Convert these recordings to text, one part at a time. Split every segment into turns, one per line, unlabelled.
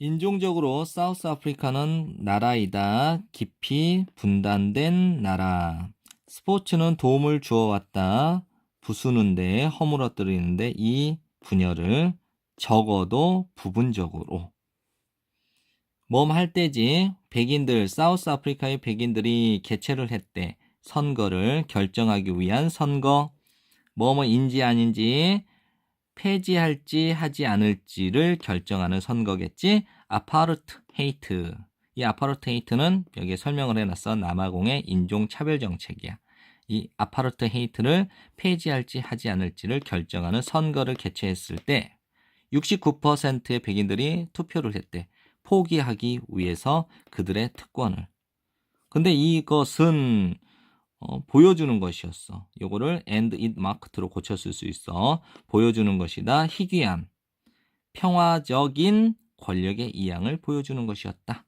인종적으로 사우스 아프리카는 나라이다. 깊이 분단된 나라. 스포츠는 도움을 주어왔다. 부수는데, 허물어뜨리는데 이 분열을 적어도 부분적으로. 몸 할 때지. 백인들, 사우스 아프리카의 백인들이 개최를 했대. 선거를 결정하기 위한 선거. 뭐뭐인지 아닌지 폐지할지 하지 않을지를 결정하는 선거겠지. 아파르트헤이트. 이 아파르트헤이트는 여기에 설명을 해놨어. 남아공의 인종차별 정책이야. 이 아파르트헤이트를 폐지할지 하지 않을지를 결정하는 선거를 개최했을 때 69%의 백인들이 투표를 했대. 포기하기 위해서 그들의 특권을. 근데 이것은 보여주는 것이었어. 요거를 and it marked로 고쳤을 수 있어. 보여주는 것이다. 희귀한, 평화적인 권력의 이양을 보여주는 것이었다.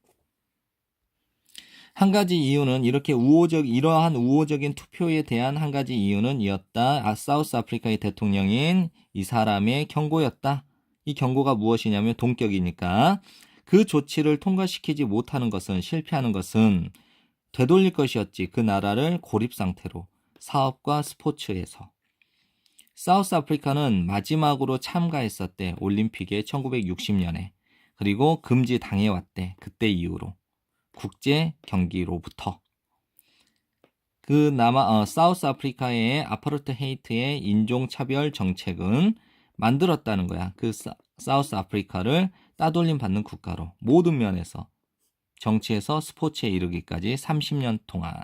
한 가지 이유는 이러한 우호적인 투표에 대한 한 가지 이유는 이었다. 사우스 아프리카의 대통령인 이 사람의 경고였다. 이 경고가 무엇이냐면 동격이니까 그 조치를 통과시키지 못하는 것은 실패하는 것은 되돌릴 것이었지. 그 나라를 고립 상태로 사업과 스포츠에서. 사우스 아프리카는 마지막으로 참가했었대. 올림픽에 1960년에. 그리고 금지 당해왔대. 그때 이후로. 국제 경기로부터. 사우스 아프리카의 아파르트헤이트의 인종차별 정책은 만들었다는 거야. 그 사우스 아프리카를 따돌림 받는 국가로 모든 면에서 정치에서 스포츠에 이르기까지 30년 동안.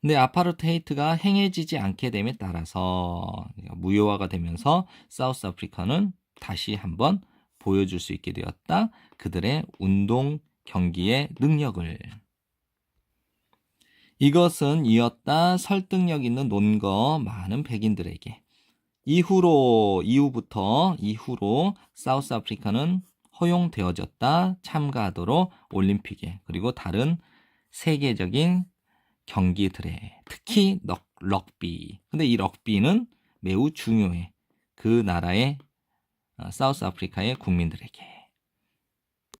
근데 아파르트헤이트가 행해지지 않게 됨에 따라서 무효화가 되면서 사우스 아프리카는 다시 한번 보여줄 수 있게 되었다. 그들의 운동 경기의 능력을. 이것은 이었다. 설득력 있는 논거 많은 백인들에게. 이후로 사우스 아프리카는 허용되어졌다. 참가하도록 올림픽에. 그리고 다른 세계적인 경기들에. 특히 럭비. 근데 이 럭비는 매우 중요해. 그 나라의 사우스 아프리카의 국민들에게.